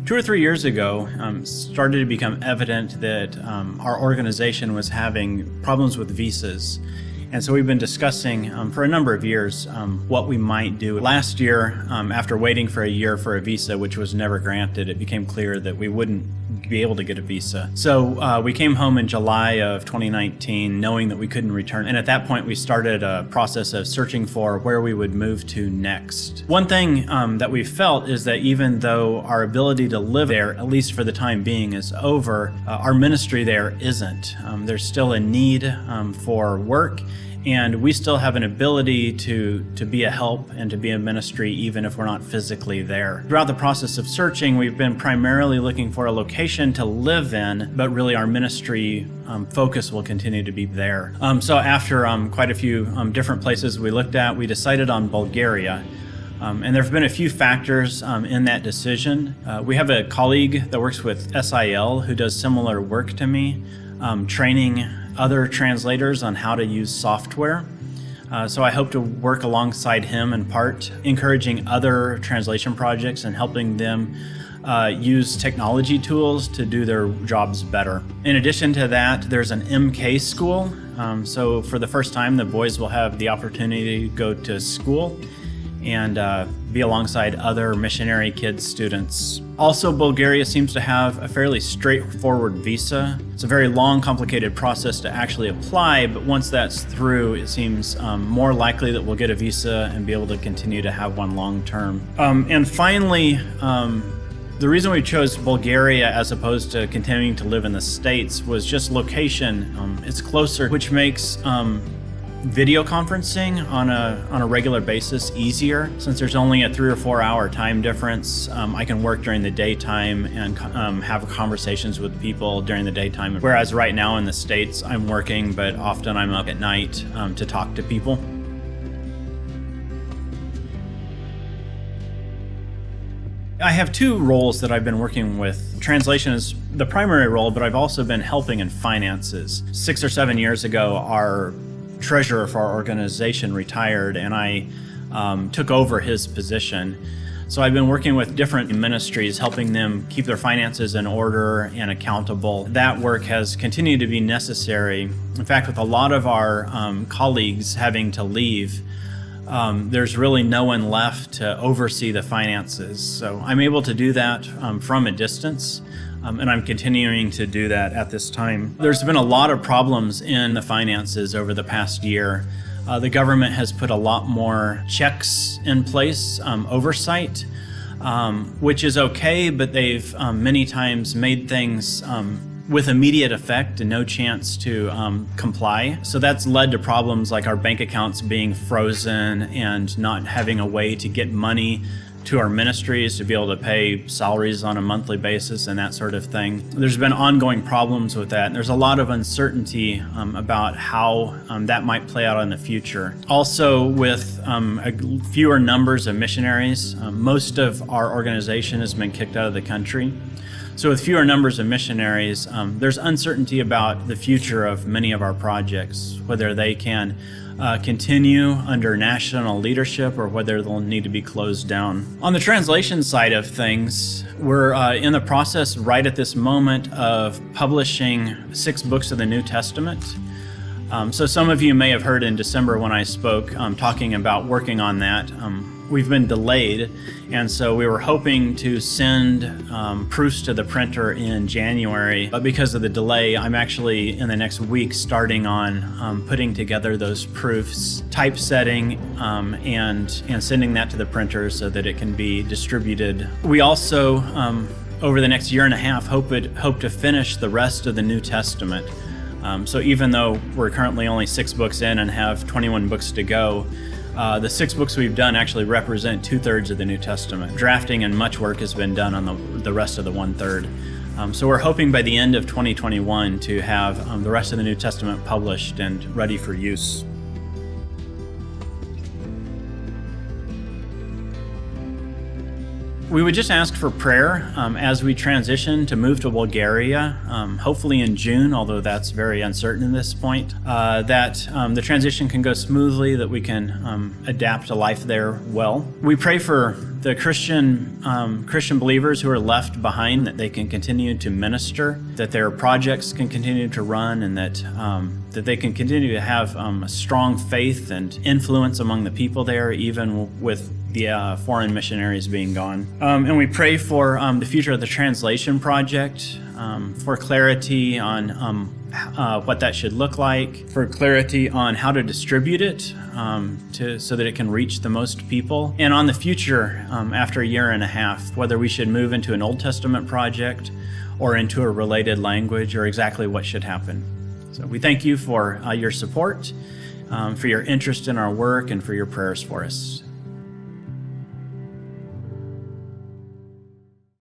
2 or 3 years ago, started to become evident that our organization was having problems with visas. And so we've been discussing for a number of years what we might do. Last year, after waiting for a year for a visa, which was never granted, it became clear that we wouldn't be able to get a visa. So we came home in July of 2019 knowing that we couldn't return. And at that point, we started a process of searching for where we would move to next. One thing that we felt is that even though our ability to live there, at least for the time being, is over, our ministry there isn't. There's still a need for work, and we still have an ability to be a help and to be a ministry even if we're not physically there. Throughout the process of searching, we've been primarily looking for a location to live in, but really our ministry focus will continue to be there. So after quite a few different places we looked at, we decided on Bulgaria. And there have been a few factors in that decision. We have a colleague that works with SIL who does similar work to me, training other translators on how to use software. So I hope to work alongside him in part, encouraging other translation projects and helping them use technology tools to do their jobs better. In addition to that, there's an MK school. So for the first time, the boys will have the opportunity to go to school and be alongside other missionary kids students. Also, Bulgaria seems to have a fairly straightforward visa. It's a very long, complicated process to actually apply, but once that's through, it seems more likely that we'll get a visa and be able to continue to have one long term. And finally, the reason we chose Bulgaria as opposed to continuing to live in the States was just location. It's closer, which makes video conferencing on a regular basis easier. Since there's only a 3 or 4 hour time difference, I can work during the daytime and have conversations with people during the daytime. Whereas right now in the States, I'm working, but often I'm up at night to talk to people. I have 2 roles that I've been working with. Translation is the primary role, but I've also been helping in finances. 6 or 7 years ago, our treasurer for our organization retired, and I took over his position. So I've been working with different ministries, helping them keep their finances in order and accountable. That work has continued to be necessary. In fact, with a lot of our colleagues having to leave, there's really no one left to oversee the finances. So I'm able to do that from a distance. And I'm continuing to do that at this time. There's been a lot of problems in the finances over the past year. The government has put a lot more checks in place, oversight, which is okay, but they've many times made things with immediate effect and no chance to comply. So that's led to problems like our bank accounts being frozen and not having a way to get money to our ministries to be able to pay salaries on a monthly basis and that sort of thing. There's been ongoing problems with that. And there's a lot of uncertainty about how that might play out in the future. Also, with fewer numbers of missionaries, most of our organization has been kicked out of the country. So with fewer numbers of missionaries, there's uncertainty about the future of many of our projects, whether they can continue under national leadership or whether they'll need to be closed down. On the translation side of things, we're in the process right at this moment of publishing 6 books of the New Testament. So some of you may have heard in December when I spoke talking about working on that. We've been delayed, and so we were hoping to send proofs to the printer in January, but because of the delay, I'm actually in the next week starting on putting together those proofs, typesetting, and sending that to the printer so that it can be distributed. We also, over the next year and a half, hope to finish the rest of the New Testament. So even though we're currently only 6 books in and have 21 books to go, the 6 books we've done actually represent 2/3 of the New Testament. Drafting and much work has been done on the rest of the 1/3. So we're hoping by the end of 2021 to have the rest of the New Testament published and ready for use. We would just ask for prayer as we transition to move to Bulgaria, hopefully in June, although that's very uncertain at this point, that the transition can go smoothly, that we can adapt to life there well. We pray for the Christian believers who are left behind, that they can continue to minister, that their projects can continue to run, and that they can continue to have a strong faith and influence among the people there, even with the foreign missionaries being gone. And we pray for the future of the translation project, for clarity on what that should look like, for clarity on how to distribute it so that it can reach the most people, and on the future after a year and a half, whether we should move into an Old Testament project or into a related language, or exactly what should happen. So we thank you for your support, for your interest in our work, and for your prayers for us.